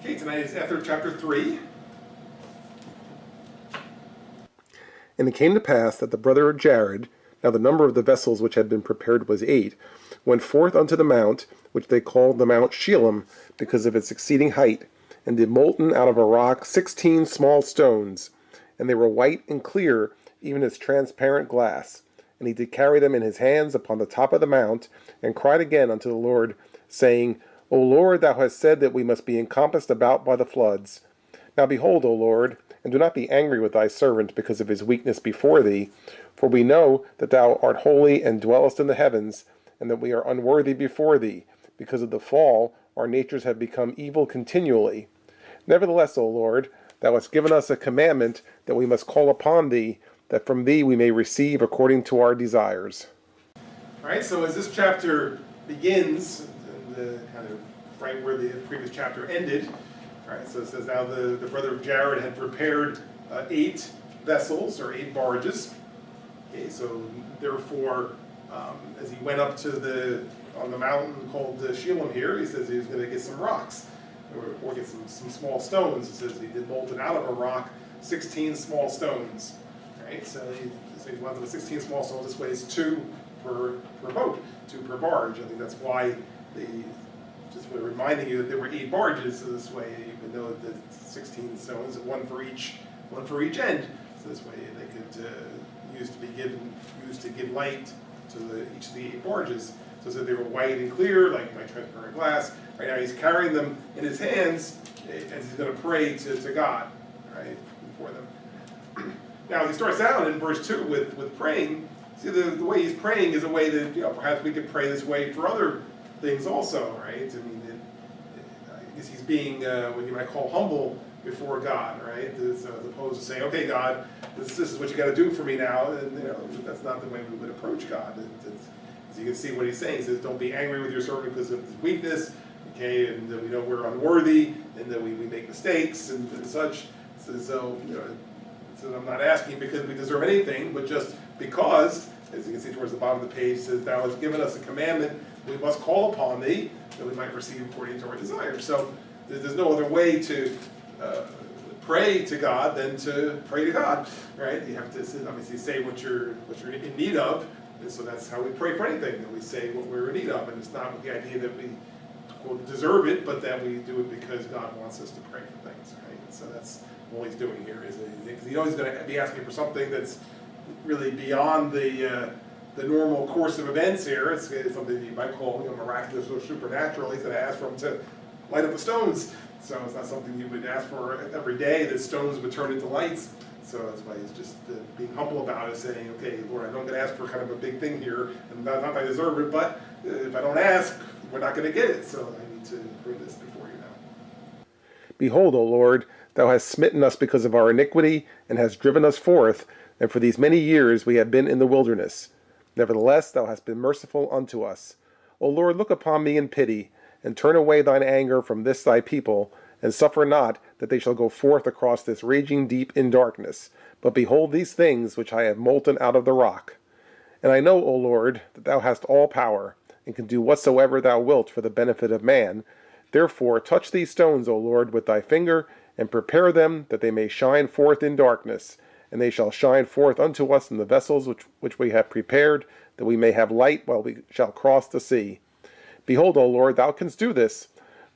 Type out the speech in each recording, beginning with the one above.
Okay, tonight is Ether chapter 3. And it came to pass that the brother of Jared, now the number of the vessels which had been prepared was 8, went forth unto the mount, which they called the Mount Shelem, because of its exceeding height, and did molten out of a rock 16 small stones, and they were white and clear, even as transparent glass. And he did carry them in his hands upon the top of the mount, and cried again unto the Lord, saying, O Lord, thou hast said that we must be encompassed about by the floods. Now behold, O Lord, and do not be angry with thy servant because of his weakness before thee, for we know that thou art holy and dwellest in the heavens, and that we are unworthy before thee. Because of the fall, our natures have become evil continually. Nevertheless, O Lord, thou hast given us a commandment that we must call upon thee, that from thee we may receive according to our desires. All right, so as this chapter begins, kind of right where the previous chapter ended, all right, so it says now the brother of Jared had prepared 8 vessels or 8 barges. Okay, so therefore, as he went up to on the mountain called Shelem here, he says he was going to get some rocks or get some small stones. It says he did molten out of a rock 16 small stones. Right, so he went with 16 small stones. This way is 2 per boat, 2 per barge. I think that's why just reminding you that there were 8 barges. So this way, even though the 16 stones, one for each end. So this way they could used to give light to each of the 8 barges. So that they were white and clear, like transparent glass. Right now he's carrying them in his hands as he's going to pray to God, right, for them. Now, as he starts out in verse 2 with praying, see the way he's praying is a way that perhaps we could pray this way for other things also, right? I mean, I guess he's being what you might call humble before God, right? As opposed to saying, okay, God, this is what you got to do for me now, and that's not the way we would approach God. As you can see what he's saying, he says, don't be angry with your servant because of his weakness, okay, and we know we're unworthy, and that we make mistakes and such. So I'm not asking because we deserve anything, but just because, as you can see towards the bottom of the page, it says, thou hast given us a commandment, we must call upon thee, that we might receive according to our desires. So there's no other way to pray to God than to pray to God, right? You have to obviously say what you're in need of, and so that's how we pray for anything, that we say what we're in need of, and it's not with the idea that we quote, deserve it, but that we do it because God wants us to pray for things, right? And so that's what he's doing here, is because he's always going to be asking for something that's really beyond the normal course of events here. It's something that you might call miraculous or supernatural. He's going to ask for him to light up the stones. So it's not something you would ask for every day, that stones would turn into lights. So that's why he's just being humble about it, saying, okay, Lord, I'm going to ask for kind of a big thing here, and not that I deserve it, but if I don't ask, we're not going to get it. So I need to bring this before you now. Behold, O Lord, thou hast smitten us because of our iniquity, and hast driven us forth, and for these many years we have been in the wilderness. Nevertheless, thou hast been merciful unto us. O Lord, look upon me in pity, and turn away thine anger from this thy people, and suffer not that they shall go forth across this raging deep in darkness. But behold these things which I have molten out of the rock. And I know, O Lord, that thou hast all power, and can do whatsoever thou wilt for the benefit of man. Therefore touch these stones, O Lord, with thy finger, and prepare them that they may shine forth in darkness. And they shall shine forth unto us in the vessels which we have prepared, that we may have light while we shall cross the sea. Behold, O Lord, thou canst do this.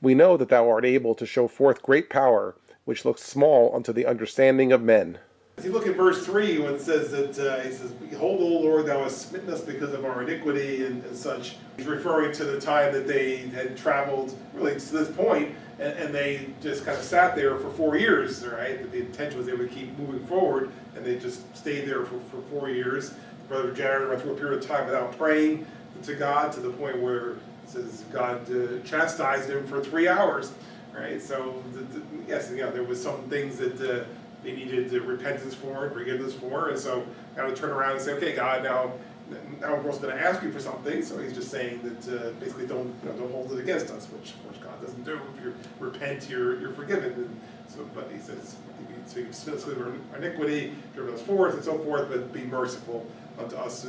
We know that thou art able to show forth great power, which looks small unto the understanding of men. As you look at verse 3, when it says that, he says, behold, O Lord, thou hast smitten us because of our iniquity and such. He's referring to the time that they had traveled really to this point, and they just kind of sat there for 4 years, right? But the intention was they would keep moving forward, and they just stayed there for 4 years. Brother Jared went through a period of time without praying to God, to the point where it says God chastised him for 3 hours, right? So, yes, there was some things that they needed repentance for and forgiveness for, and so now to turn around and say, okay, God, now we're also going to ask you for something. So he's just saying that basically don't hold it against us, which of course God doesn't do. If you repent, you're forgiven. And so, but he says, so you spit our iniquity, driven us forth, and so forth, but be merciful unto us.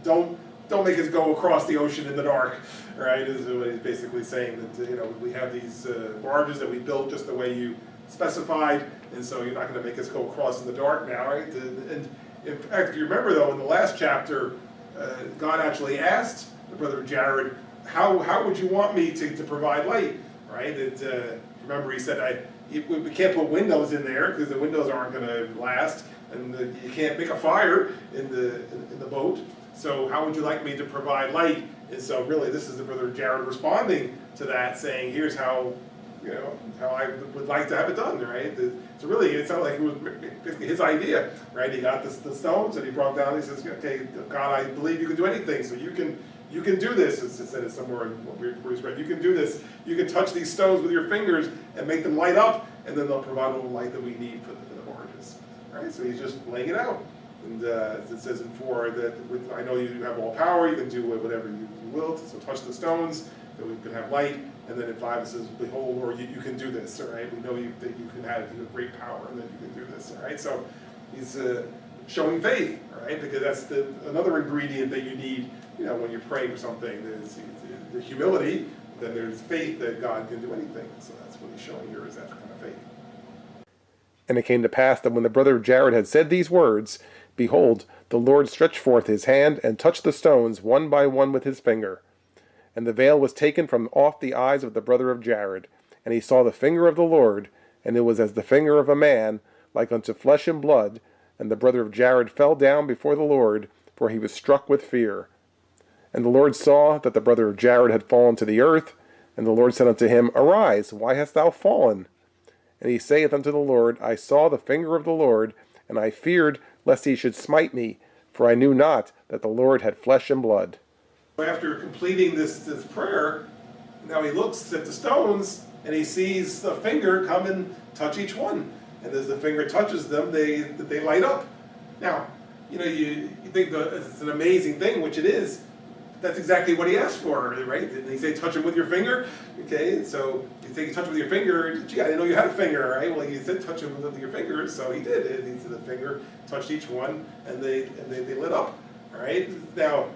Don't don't make us go across the ocean in the dark, right? Is what he's basically saying, that we have these barges that we built just the way you specified, and so you're not going to make us go across in the dark now, right? And in fact, if you remember though, in the last chapter, God actually asked the brother of Jared, how would you want me to provide light, right? Remember he said, we can't put windows in there because the windows aren't going to last, and you can't make a fire in the boat. So how would you like me to provide light? And so really, this is the brother Jared responding to that, saying, "Here's how how I would like to have it done." Right? So really, it sounded like it was basically his idea, right? He got the stones and he brought them down. He says, "Okay, God, I believe you can do anything. So you can do this." It said it somewhere where he's read. You can do this. You can touch these stones with your fingers and make them light up, and then they'll provide all the light that we need for the barges. Right? So he's just laying it out. And as it says in 4, that I know you have all power, you can do whatever you will, so touch the stones, that we can have light. And then in 5 it says, behold, Lord, you can do this, all right? We know that you have great power and that you can do this, all right? So he's showing faith, all right? Because that's another ingredient that you need, when you're praying for something. There's the humility, then there's faith that God can do anything. So that's what he's showing here, is that kind of faith. And it came to pass that when the brother of Jared had said these words, behold, the Lord stretched forth his hand and touched the stones one by one with his finger. And the veil was taken from off the eyes of the brother of Jared, and he saw the finger of the Lord, and it was as the finger of a man, like unto flesh and blood. And the brother of Jared fell down before the Lord, for he was struck with fear. And the Lord saw that the brother of Jared had fallen to the earth, and the Lord said unto him, Arise, why hast thou fallen? And he saith unto the Lord, I saw the finger of the Lord, and I feared lest he should smite me, for I knew not that the Lord had flesh and blood. After completing this prayer, now he looks at the stones, and he sees the finger come and touch each one. And as the finger touches them, they light up. Now, you think that it's an amazing thing, which it is. That's exactly what he asked for, right? Didn't he say touch him with your finger? Okay, so you say touch him with your finger. Gee, I didn't know you had a finger, right? Well, you said touch him with your finger, so he did. He said the finger touched each one, and they lit up, all right? Now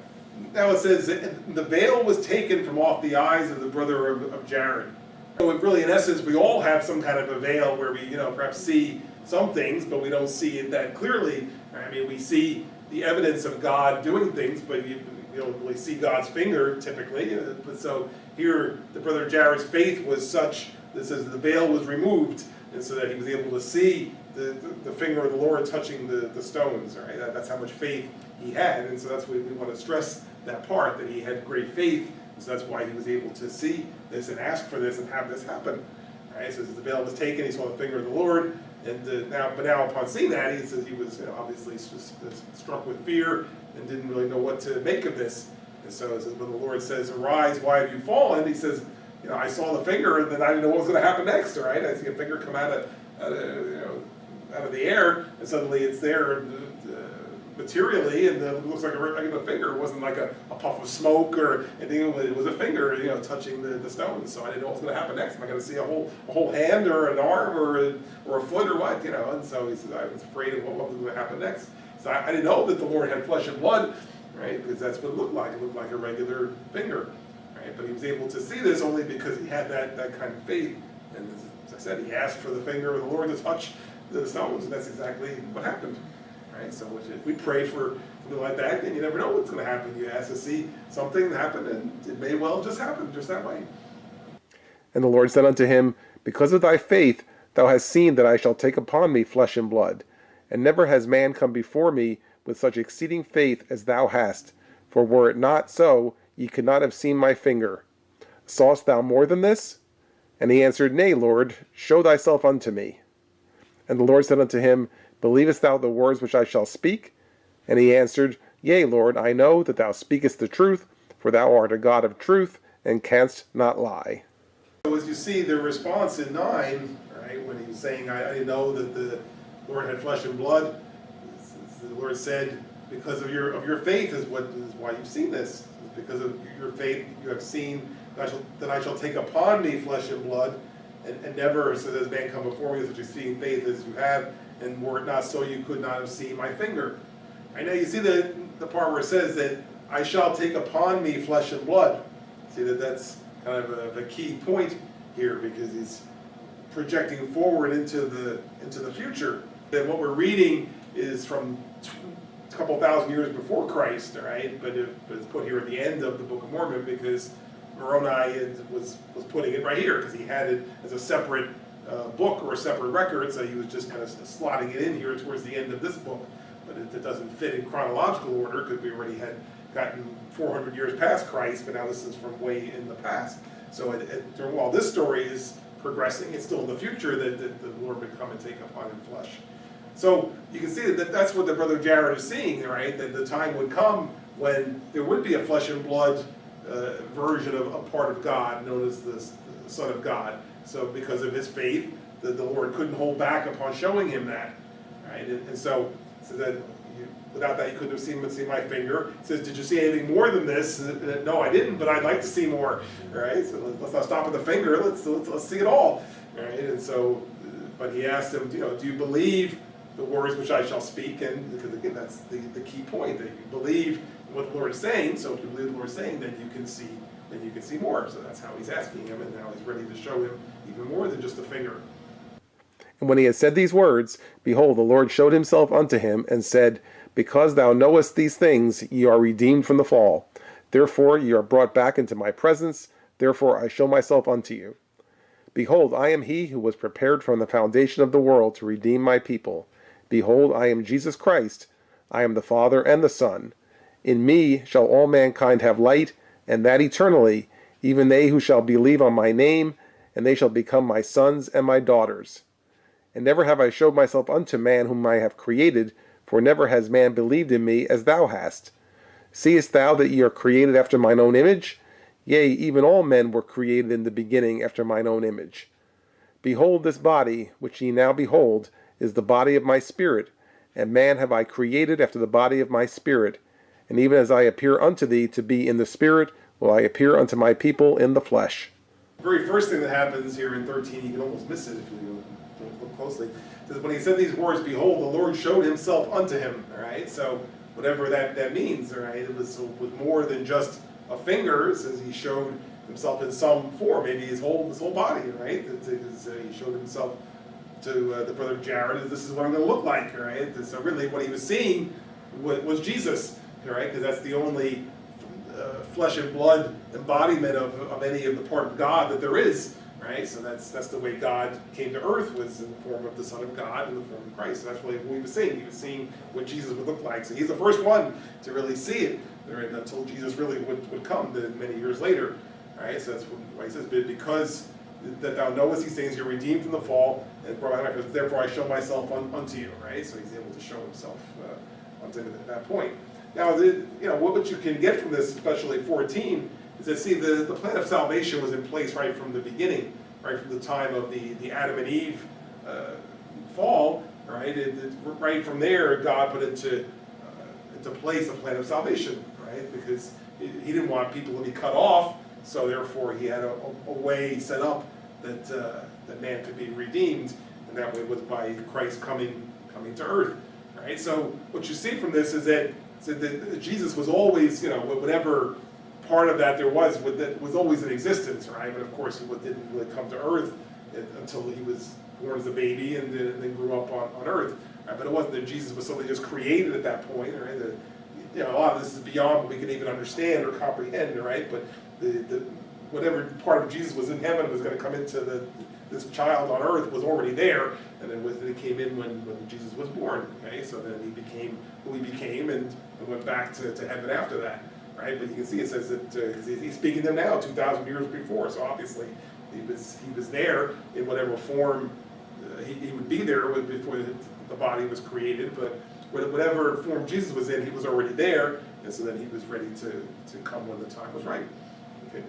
it says the veil was taken from off the eyes of the brother of Jared. So really, in essence, we all have some kind of a veil where we, perhaps see some things, but we don't see it that clearly. I mean, we see the evidence of God doing things, but you don't really see God's finger typically. But so here, the brother of Jared's faith was such that says the veil was removed, and so that he was able to see the finger of the Lord touching the stones. Right? That's how much faith he had, and so that's what we want to stress, that part, that he had great faith. So that's why he was able to see this and ask for this and have this happen. Right? So the veil was taken, he saw the finger of the Lord, and now upon seeing that, he says he was obviously just struck with fear and didn't really know what to make of this. And so it says, when the Lord says, Arise, why have you fallen? He says, I saw the finger, and then I didn't know what was going to happen next. All right, I see a finger come out of the air, and suddenly it's there materially, and it looks like a regular finger. It wasn't like a puff of smoke or anything. It was a finger, touching the stones. So I didn't know what was going to happen next. Am I going to see a whole hand or an arm or a foot or what? And so he said, I was afraid of what was going to happen next. So I didn't know that the Lord had flesh and blood, right? Because that's what it looked like. It looked like a regular finger, right? But he was able to see this only because he had that kind of faith. And as I said, he asked for the finger of the Lord to touch the stones, and that's exactly what happened. Right? So if we pray for something like that, then you never know what's going to happen. You ask to see something happen, and it may well just happen just that way. And the Lord said unto him, Because of thy faith thou hast seen that I shall take upon me flesh and blood. And never has man come before me with such exceeding faith as thou hast. For were it not so, ye could not have seen my finger. Sawest thou more than this? And he answered, Nay, Lord, show thyself unto me. And the Lord said unto him, Believest thou the words which I shall speak? And he answered, Yea, Lord, I know that thou speakest the truth, for thou art a God of truth, and canst not lie. So as you see the response in 9, right, when he's saying, I didn't know that the Lord had flesh and blood, the Lord said, because of your faith is why you've seen this. Because of your faith you have seen that I shall take upon me flesh and blood, and never, so does man come before me with such exceeding faith as you have, and were it not so, you could not have seen my finger. Right now you see the part where it says that I shall take upon me flesh and blood. See that's kind of a key point here, because he's projecting forward into the future. And what we're reading is from a couple thousand years before Christ, all right? But it's put here at the end of the Book of Mormon, because Moroni was putting it right here, because he had it as a separate book or a separate record, so he was just kind of slotting it in here towards the end of this book. But it doesn't fit in chronological order, because we already had gotten 400 years past Christ, but now this is from way in the past. So while this story is progressing, it's still in the future that the Lord would come and take upon him flesh. So you can see that's what the brother Jared is seeing, right? That the time would come when there would be a flesh and blood version of a part of God, known as the Son of God. So because of his faith, the Lord couldn't hold back upon showing him that, right? And so that without that you couldn't have seen my finger. It says, did you see anything more than this? No, I didn't, but I'd like to see more, right? So let's not stop at the finger. Let's see it all, right? And so, but he asked him, do you believe the words which I shall speak? And because again, that's the key point, that you believe what the Lord is saying. So if you believe the Lord is saying, then you can see more. So that's how he's asking him, and now he's ready to show him even more than just a finger. And when he had said these words, behold, the Lord showed himself unto him, and said, Because thou knowest these things, ye are redeemed from the fall. Therefore ye are brought back into my presence, therefore I show myself unto you. Behold, I am he who was prepared from the foundation of the world to redeem my people. Behold, I am Jesus Christ, I am the Father and the Son. In me shall all mankind have light, and that eternally, even they who shall believe on my name, and they shall become my sons and my daughters. And never have I showed myself unto man whom I have created, for never has man believed in me as thou hast. Seest thou that ye are created after mine own image? Yea, even all men were created in the beginning after mine own image. Behold, this body, which ye now behold, is the body of my spirit, and man have I created after the body of my spirit. And even as I appear unto thee to be in the spirit, will I appear unto my people in the flesh. The very first thing that happens here in 13, you can almost miss it if you don't look closely, is when he said these words, behold, the Lord showed himself unto him, all right? So whatever that means, all right? It was more than just a finger. It says he showed himself in some form, maybe his whole body, right? He showed himself to the brother Jared, this is what I'm going to look like, all right? So really what he was seeing was Jesus, all right? Because that's the only flesh and blood embodiment of any of the part of God that there is, right? So that's the way God came to earth, was in the form of the Son of God, in the form of Christ. So that's really what he was seeing. He was seeing what Jesus would look like. So he's the first one to really see it, right? Until Jesus really would come many years later, right? So that's why he says, because that thou knowest these things, you're redeemed from the fall, and therefore I show myself unto you, right? So he's able to show himself unto him at that point. Now, what you can get from this, especially 14, is that, see, the plan of salvation was in place right from the beginning, right from the time of the Adam and Eve fall, right? Right from there, God put into place the plan of salvation, right? Because he didn't want people to be cut off, so therefore he had a way set up that man could be redeemed, and that way was by Christ coming to earth, right? So what you see from this is that Jesus was always, whatever part of that there was always in existence, right? But of course, he didn't really come to earth until he was born as a baby and then grew up on earth, right? But it wasn't that Jesus was something just created at that point, right? A lot of this is beyond what we can even understand or comprehend, right? But whatever part of Jesus was in heaven was going to come into this child on earth was already there, and then it came in when Jesus was born, okay? So then he became who he became and went back to heaven after that, right? But you can see it says that he's speaking to them now 2,000 years before, so obviously he was there in whatever form he would be there before the body was created, but whatever form Jesus was in, he was already there, and so then he was ready to come when the time was right, okay?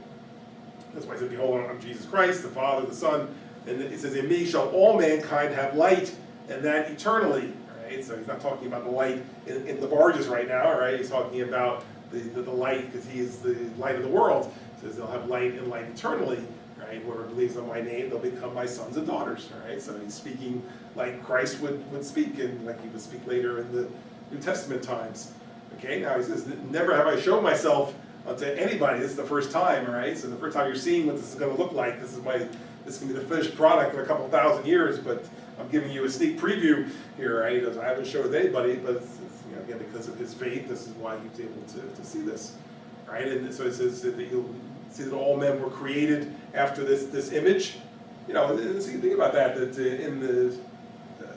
That's why he said, behold, I'm Jesus Christ, the Father, the Son, and it says, in me shall all mankind have light, and that eternally, right? So he's not talking about the light in the barges right now, right? He's talking about the light, because he is the light of the world. He says they'll have light and light eternally, right? Whoever believes on my name, they'll become my sons and daughters, right? So he's speaking like Christ would speak, and like he would speak later in the New Testament times. Okay, now he says, never have I shown myself unto anybody. This is the first time, all right? So the first time you're seeing what this is going to look like. This is going to be the finished product in a couple thousand years, but I'm giving you a sneak preview here, right? I haven't showed it to anybody, but again, because of his faith, this is why he was able to see this, right? And so it says that you'll see that all men were created after this image. And see, think about that in the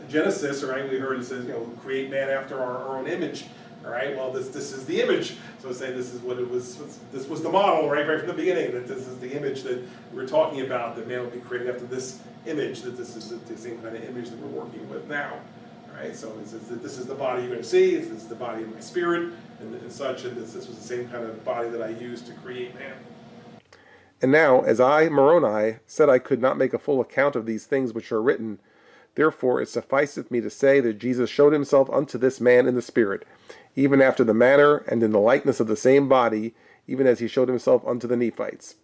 Genesis, right? We heard it says, create man after our own image. All right. Well, this is the image. So it's saying this is what it was. This was the model, right from the beginning. That this is the image that we're talking about. That man will be created after this image. That this is the same kind of image that we're working with now. All right. So it says that this is the body you're going to see. This is the body of my spirit and such. And this was the same kind of body that I used to create man. And now, as I, Moroni, said I could not make a full account of these things which are written, therefore it sufficeth me to say that Jesus showed himself unto this man in the Spirit, even after the manner and in the likeness of the same body, even as he showed himself unto the Nephites.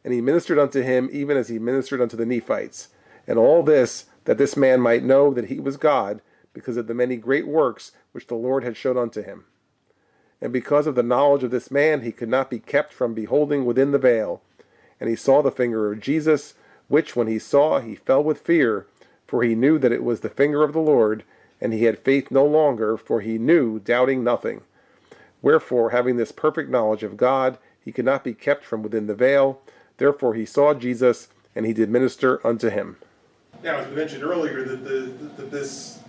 And he ministered unto him, even as he ministered unto the Nephites. And all this, that this man might know that he was God, because of the many great works which the Lord had showed unto him. And because of the knowledge of this man, he could not be kept from beholding within the veil. And he saw the finger of Jesus, which when he saw, he fell with fear, for he knew that it was the finger of the Lord, and he had faith no longer, for he knew, doubting nothing. Wherefore, having this perfect knowledge of God, he could not be kept from within the veil. Therefore he saw Jesus, and he did minister unto him. Now, as we mentioned earlier, that this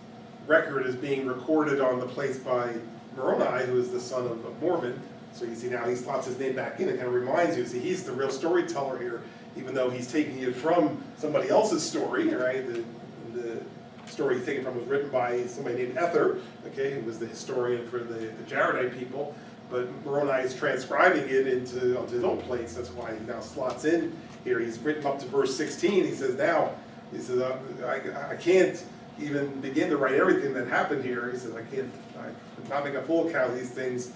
record is being recorded on the place by Moroni, who is the son of Mormon. So you see now he slots his name back in and kind of reminds you, see, he's the real storyteller here, even though he's taking it from somebody else's story, right? The story he's taken from was written by somebody named Ether, okay, who was the historian for the Jaredite people, but Moroni is transcribing it onto his own place. That's why he now slots in here. He's written up to verse 16. He says, I can't even begin to write everything that happened here. He says, I could not make a full account of these things.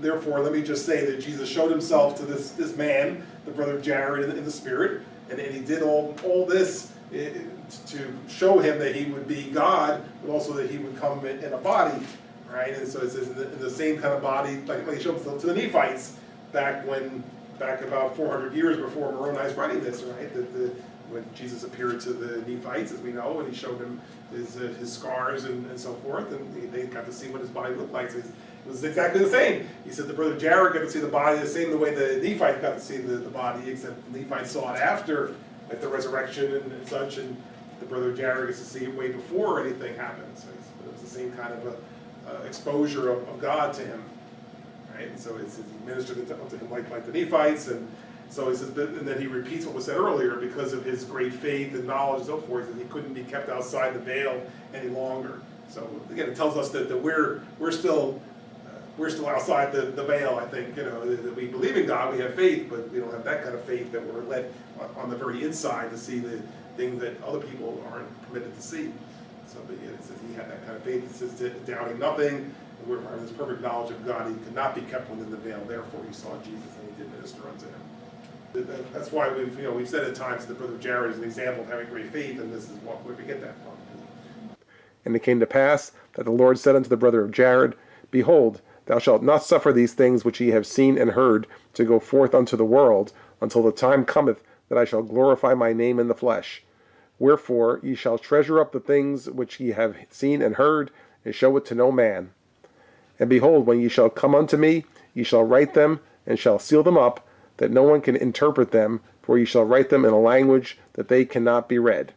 Therefore, let me just say that Jesus showed himself to this man, the brother of Jared, in the Spirit, and he did all this to show him that he would be God, but also that he would come in a body, right? And so it says in the same kind of body, like he showed himself to the Nephites back about 400 years before Moroni's writing this, right? When Jesus appeared to the Nephites, as we know, and he showed them his scars and so forth, and they got to see what his body looked like. So it was exactly the same. He said the brother Jared got to see the body the same the way the Nephites got to see the body, except the Nephites saw it after like the resurrection and such, and the brother Jared gets to see it way before anything happened. So it was the same kind of exposure of God to him, right? And so he ministered to him like the Nephites, and so he says, and then he repeats what was said earlier, because of his great faith and knowledge and so forth, that he couldn't be kept outside the veil any longer. So again, it tells us that we're still outside the veil. I think that we believe in God, we have faith, but we don't have that kind of faith that we're led on the very inside to see the things that other people aren't permitted to see. So, but yeah, it says he had that kind of faith. It says doubting nothing. And we're having this perfect knowledge of God. He could not be kept within the veil. Therefore, he saw Jesus and he did minister unto him. That's why we've said at times that Brother Jared is an example of having great faith, and this is where we get that from. And it came to pass that the Lord said unto the brother of Jared, Behold, thou shalt not suffer these things which ye have seen and heard to go forth unto the world, until the time cometh that I shall glorify my name in the flesh. Wherefore ye shall treasure up the things which ye have seen and heard, and show it to no man. And behold, when ye shall come unto me, ye shall write them, and shall seal them up, that no one can interpret them, for ye shall write them in a language that they cannot be read.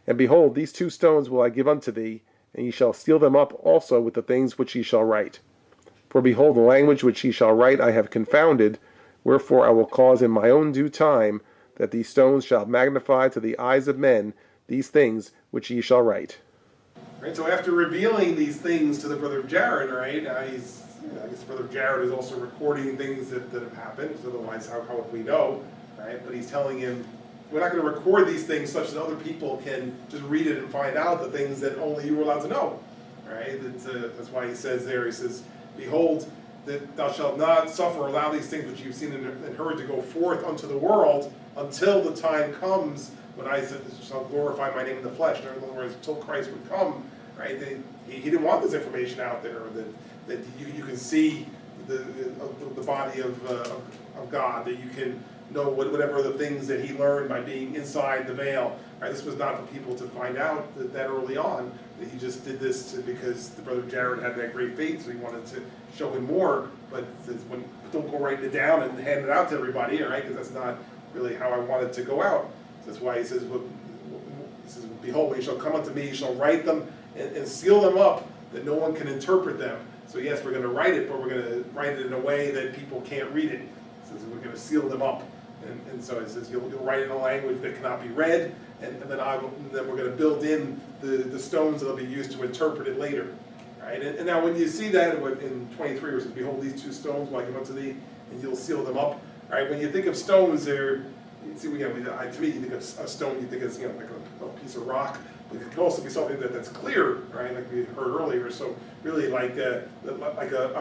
And behold, these 2 stones will I give unto thee, and ye shall seal them up also with the things which ye shall write. For behold, the language which ye shall write I have confounded, wherefore I will cause in my own due time that these stones shall magnify to the eyes of men these things which ye shall write. Right, so after revealing these things to the brother of Jared, right, now I guess brother Jared is also recording things that have happened, so otherwise how would we know, right? But he's telling him, we're not going to record these things such that other people can just read it and find out the things that only you were allowed to know, right? That's why he says there, he says, Behold, that thou shalt not suffer or allow these things which you've seen and heard to go forth unto the world until the time comes when I shall glorify my name in the flesh. In other words, until Christ would come, right? He didn't want this information out there, that you can see the body of God, that you can know whatever the things that he learned by being inside the veil. Right? This was not for people to find out that early on. That he just did this because the brother Jared had that great faith, so he wanted to show him more. But don't go writing it down and hand it out to everybody, all right? Because that's not really how I want it to go out. So that's why he says, "Behold, you shall come unto me, you shall write them and seal them up, that no one can interpret them." So yes, we're going to write it, but we're going to write it in a way that people can't read it. It says we're going to seal them up. And so it says you'll write it in a language that cannot be read, and then we're going to build in the stones that will be used to interpret it later. Right? And now when you see that in 23, where it says, "Behold, these two stones will I give unto thee, and you'll seal them up." Right? When you think of stones, to me, you think of a stone, you think it's like a piece of rock. But it can also be something that's clear, right? Like we heard earlier. So really, like a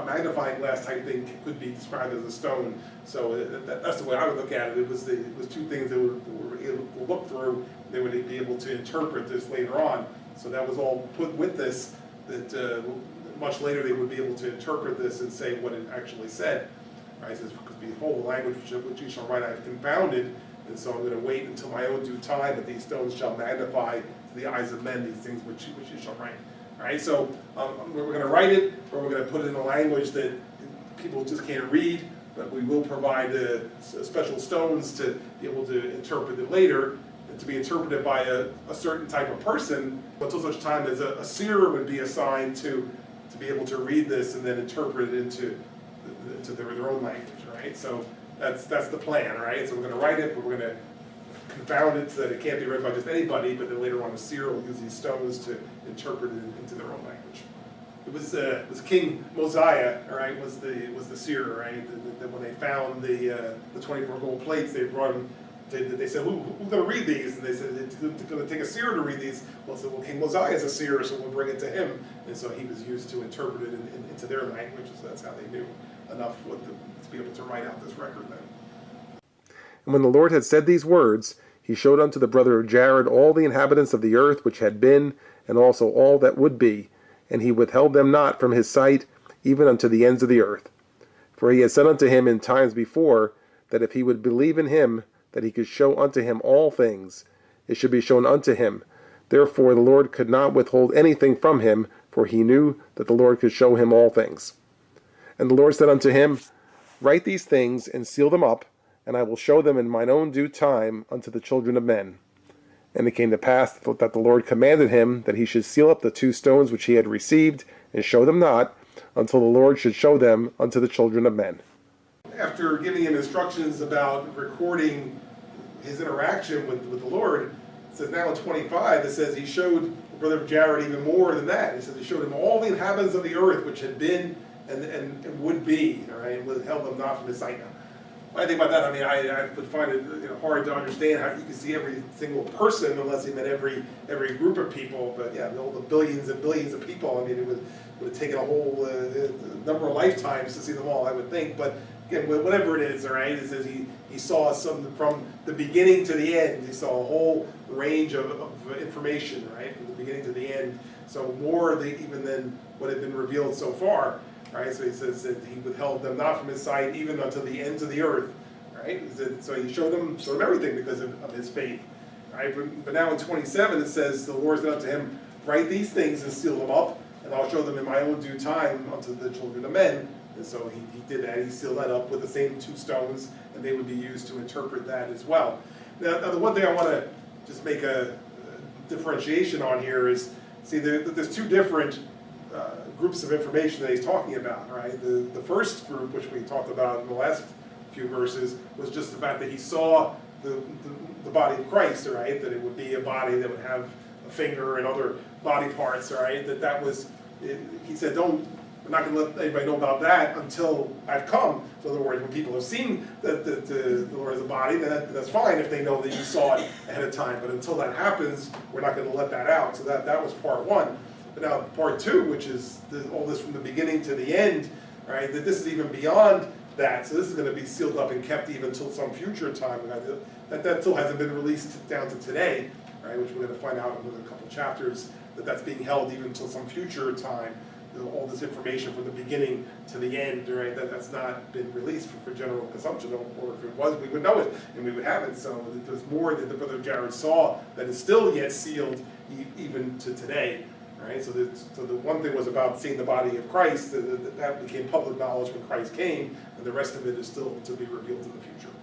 magnifying glass type thing could be described as a stone. So that's the way I would look at it. It was two things that were able to look through. They would be able to interpret this later on. So that was all put with this. That much later they would be able to interpret this and say what it actually said. Right? It says, "Because behold, the language which you shall write, I have confounded, and so I'm going to wait until my own due time, that these stones shall magnify to the eyes of men these things which you shall write." All right, so we're going to write it, or we're going to put it in a language that people just can't read, but we will provide special stones to be able to interpret it later, and to be interpreted by a certain type of person, until such time as a seer would be assigned to be able to read this and then interpret it into their own language, right? So that's the plan, right? So we're going to write it, but we're going to confound it so that it can't be read by just anybody, but then later on a seer will use these stones to interpret it into their own language. It was King Mosiah, all right, was the seer, right? That when they found the 24 gold plates, they brought him. They said, who's going to read these? And they said, it's going to take a seer to read these. Well, so King Mosiah is a seer, so we'll bring it to him. And so he was used to interpret it into their language, so that's how they knew enough to be able to write out this record then. And when the Lord had said these words, he showed unto the brother of Jared all the inhabitants of the earth which had been, and also all that would be. And he withheld them not from his sight, even unto the ends of the earth. For he had said unto him in times before, that if he would believe in him, that he could show unto him all things, it should be shown unto him. Therefore the Lord could not withhold anything from him, for he knew that the Lord could show him all things. And the Lord said unto him, Write these things, and seal them up, and I will show them in mine own due time unto the children of men. And it came to pass that the Lord commanded him that he should seal up the two stones which he had received, and show them not, until the Lord should show them unto the children of men. After giving him instructions about recording his interaction with the Lord, it says now in 25, it says he showed the brother of Jared even more than that. It says he showed him all the inhabitants of the earth which had been and would be, all right, and withheld them not from his sight. Now, when I think about that, I mean, I would find it hard to understand how you can see every single person unless he meant every group of people. But yeah, all the billions and billions of people, I mean, it would have taken a whole number of lifetimes to see them all, I would think. But again, whatever it is, all right, it says he saw some from the beginning to the end. He saw a whole range of information, right, from the beginning to the end. So more even than what had been revealed so far. Right, so he says that he withheld them not from his sight, even unto the ends of the earth. Right, so he showed them everything because of his faith. Right, but now in 27 it says the Lord said unto him, Write these things and seal them up, and I'll show them in my own due time unto the children of men. And so he did that. He sealed that up with the same two stones, and they would be used to interpret that as well. Now the one thing I want to just make a differentiation on here is, see, there's two different groups of information that he's talking about, right? The first group, which we talked about in the last few verses, was just the fact that he saw the body of Christ, right? That it would be a body that would have a finger and other body parts, right? He said, we're not going to let anybody know about that until I've come. So in other words, when people have seen the Lord as a body, then that's fine if they know that you saw it ahead of time. But until that happens, we're not going to let that out. So that was part one. But now part two, which is all this from the beginning to the end, right? That this is even beyond that. So this is going to be sealed up and kept even until some future time. That still hasn't been released down to today. right, which we're going to find out in another couple chapters, that's being held even until some future time. All this information from the beginning to the end, right, that's not been released for general consumption, or if it was, we would know it, and we would have it. So there's more that the brother Jared saw that is still yet sealed even to today, right? So the one thing was about seeing the body of Christ, that became public knowledge when Christ came, and the rest of it is still to be revealed in the future.